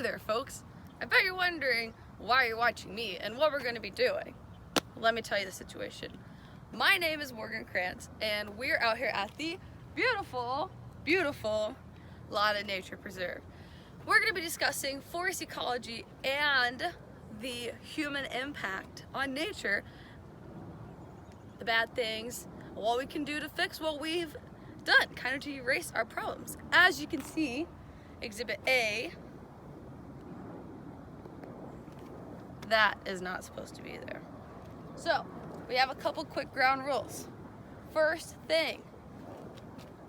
Hey there, folks. I bet you're wondering why you're watching me and what we're going to be doing. Let me tell you the situation. My name is Morgan Krantz, and we're out here at the beautiful, beautiful Lotta Nature Preserve. We're going to be discussing forest ecology and the human impact on nature, the bad things, what we can do to fix what we've done, kind of to erase our problems. As you can see, Exhibit A, that is not supposed to be there. So, we have a couple quick ground rules. First thing,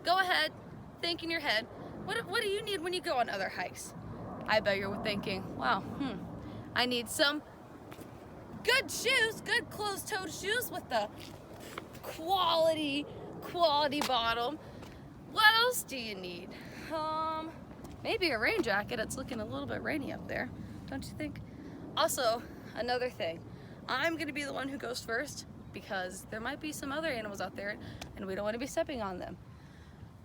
go ahead, think in your head, what do you need when you go on other hikes? I bet you're thinking, wow, I need some good shoes, good closed-toed shoes with the quality bottom. What else do you need? Maybe a rain jacket. It's looking a little bit rainy up there, don't you think? Also, another thing, I'm gonna be the one who goes first because there might be some other animals out there and we don't want to be stepping on them.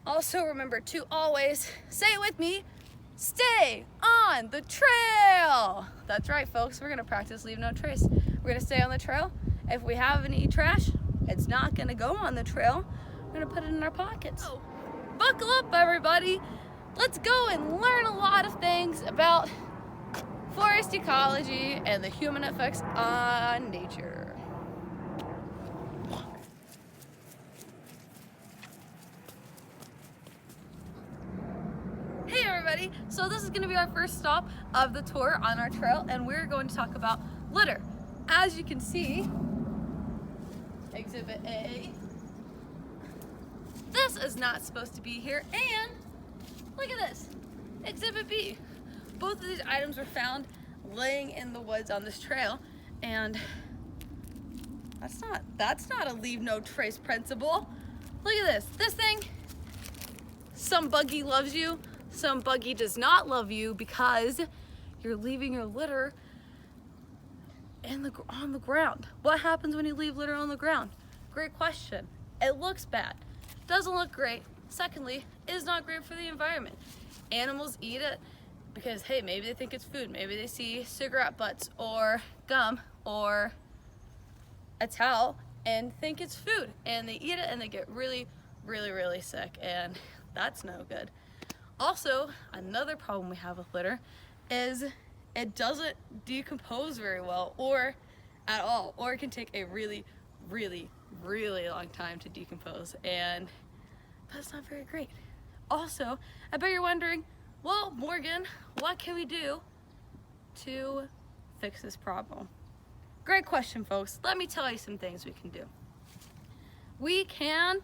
Also, remember to always, say it with me, stay on the trail. That's right, folks, we're gonna practice leave no trace. We're gonna stay on the trail. If we have any trash, it's not gonna go on the trail. We're gonna put it in our pockets. So, buckle up, everybody. Let's go and learn a lot of things about forest ecology and the human effects on nature. Hey everybody, so this is going to be our first stop of the tour on our trail, and we're going to talk about litter. As you can see, Exhibit A, this is not supposed to be here, and look at this, Exhibit B. Both of these items were found laying in the woods on this trail, and that's not a leave no trace principle. Look at this thing, some buggy loves you, some buggy does not love you because you're leaving your litter on the ground. What happens when you leave litter on the ground? Great question. It looks bad, doesn't look great. Secondly, it is not great for the environment. Animals eat it because, hey, maybe they think it's food. Maybe they see cigarette butts or gum or a towel and think it's food, and they eat it and they get really, really, really sick, and that's no good. Also, another problem we have with litter is it doesn't decompose very well or at all, or it can take a really, really, really long time to decompose, and that's not very great. Also, I bet you're wondering, well, Morgan, what can we do to fix this problem? Great question, folks. Let me tell you some things we can do. We can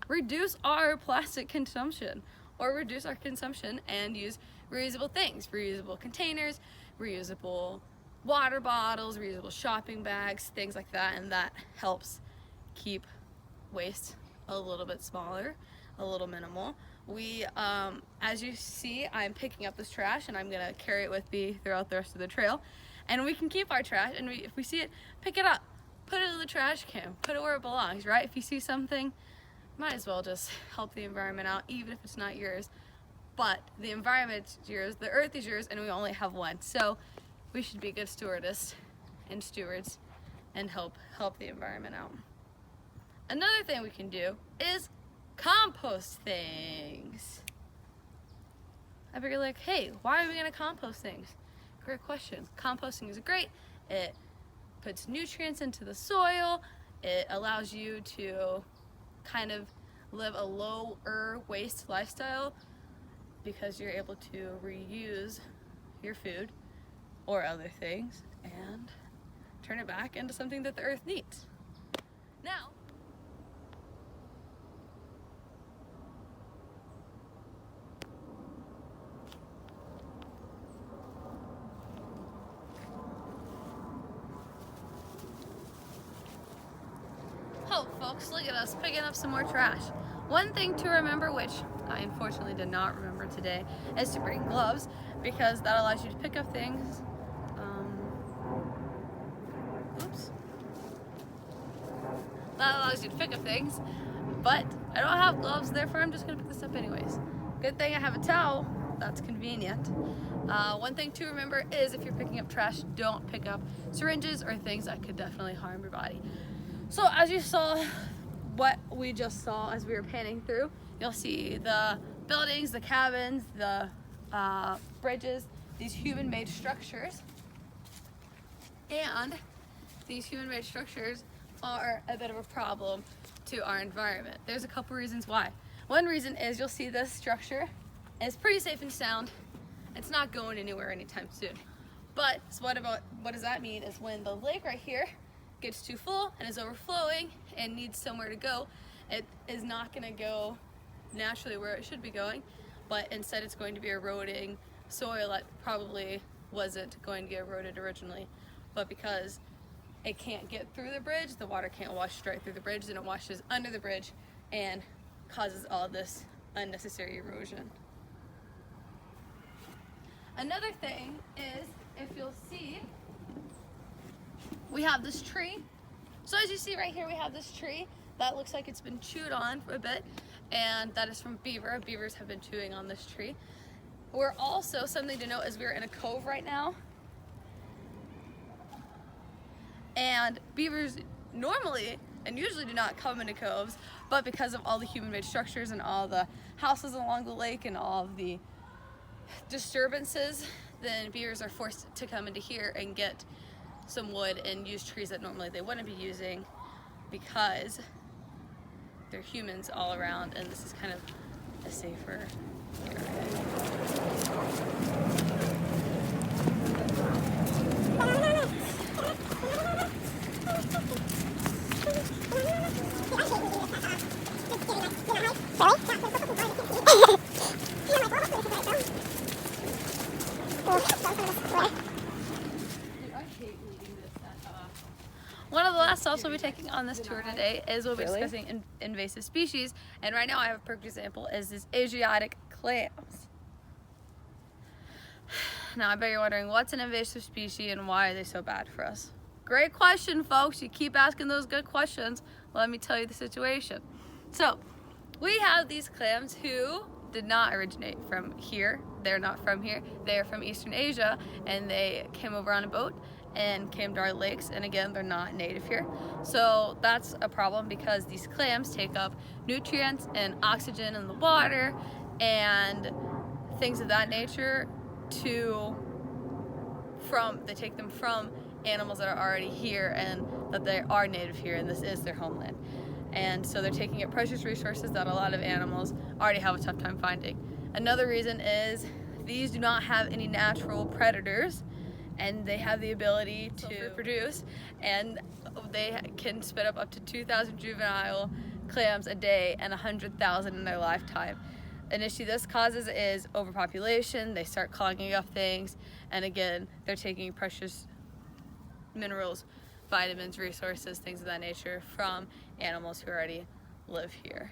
reduce our plastic consumption, or reduce our consumption and use reusable things, reusable containers, reusable water bottles, reusable shopping bags, things like that, and that helps keep waste a little bit smaller, a little minimal. We, as you see, I'm picking up this trash and I'm gonna carry it with me throughout the rest of the trail. And we can keep our trash, and if we see it, pick it up, put it in the trash can, put it where it belongs, right? If you see something, might as well just help the environment out, even if it's not yours. But the environment's yours, the earth is yours, and we only have one. So we should be good stewardess and stewards and help the environment out. Another thing we can do is compost things. I figure, like, hey, why are we gonna compost things? Great question. Composting is great. It puts nutrients into the soil. It allows you to kind of live a lower waste lifestyle because you're able to reuse your food or other things and turn it back into something that the earth needs. Now, oh, folks, look at us picking up some more trash. One thing to remember, which I unfortunately did not remember today, is to bring gloves, because that allows you to pick up things. That allows you to pick up things, but I don't have gloves, therefore I'm just gonna pick this up anyways. Good thing I have a towel that's convenient. One thing to remember is if you're picking up trash, don't pick up syringes or things that could definitely harm your body. So as you saw, what we just saw as we were panning through, you'll see the buildings, the cabins, the bridges, these human-made structures. And these human-made structures are a bit of a problem to our environment. There's a couple reasons why. One reason is you'll see this structure is pretty safe and sound. It's not going anywhere anytime soon. But so what does that mean is when the lake right here gets too full and is overflowing and needs somewhere to go, it is not going to go naturally where it should be going, but instead it's going to be eroding soil that probably wasn't going to get eroded originally. But because it can't get through the bridge, the water can't wash straight through the bridge, then it washes under the bridge and causes all this unnecessary erosion. Another thing is, if you'll see, we have this tree. So as you see right here, we have this tree that looks like it's been chewed on for a bit, and that is from beaver. Beavers have been chewing on this tree. We're also, something to note is we're in a cove right now, and beavers normally and usually do not come into coves, but because of all the human-made structures and all the houses along the lake and all of the disturbances, then beavers are forced to come into here and get some wood and use trees that normally they wouldn't be using because there are humans all around, and this is kind of a safer One of the last stops we'll be taking on this tour today is we'll be discussing invasive species, and right now I have a perfect example is this Asiatic clams. Now I bet you're wondering, what's an invasive species and why are they so bad for us? Great question, folks. You keep asking those good questions. Let me tell you the situation. So we have these clams who did not originate from here. They're not from here. They're from Eastern Asia, and they came over on a boat and came to our lakes, and again, they're not native here. So that's a problem because these clams take up nutrients and oxygen in the water and things of that nature they take them from animals that are already here and that they are native here, and this is their homeland. And so they're taking up precious resources that a lot of animals already have a tough time finding. Another reason is these do not have any natural predators, and they have the ability to reproduce, and they can spit up to 2,000 juvenile clams a day and 100,000 in their lifetime. An issue this causes is overpopulation. They start clogging up things, and again, they're taking precious minerals, vitamins, resources, things of that nature from animals who already live here.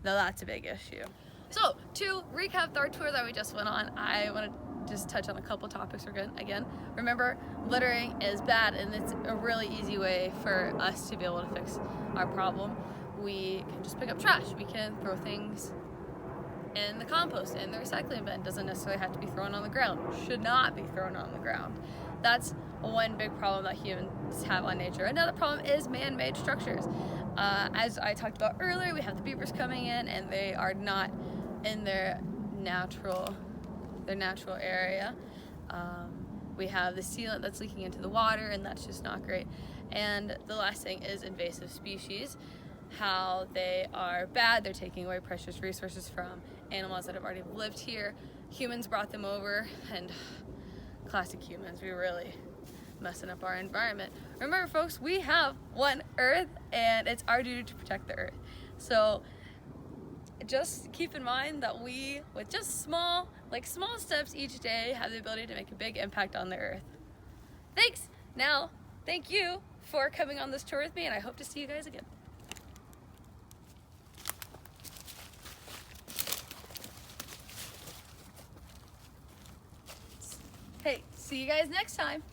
Now that's a big issue. So to recap our tour that we just went on, I want to just touch on a couple topics again. Remember, littering is bad, and it's a really easy way for us to be able to fix our problem. We can just pick up trash. We can throw things in the compost, in the recycling bin. Doesn't necessarily have to be thrown on the ground. Should not be thrown on the ground. That's one big problem that humans have on nature. Another problem is man-made structures. As I talked about earlier, we have the beavers coming in, and they are not in their natural area. We have the sealant that's leaking into the water, and that's just not great. And the last thing is invasive species, how they are bad. They're taking away precious resources from animals that have already lived here. Humans brought them over, and classic humans, we really messing up our environment. Remember, folks, we have one Earth, and it's our duty to protect the Earth. So just keep in mind that we, with just small steps each day, have the ability to make a big impact on the Earth. Thanks. Now, thank you for coming on this tour with me, and I hope to see you guys again. Hey, see you guys next time.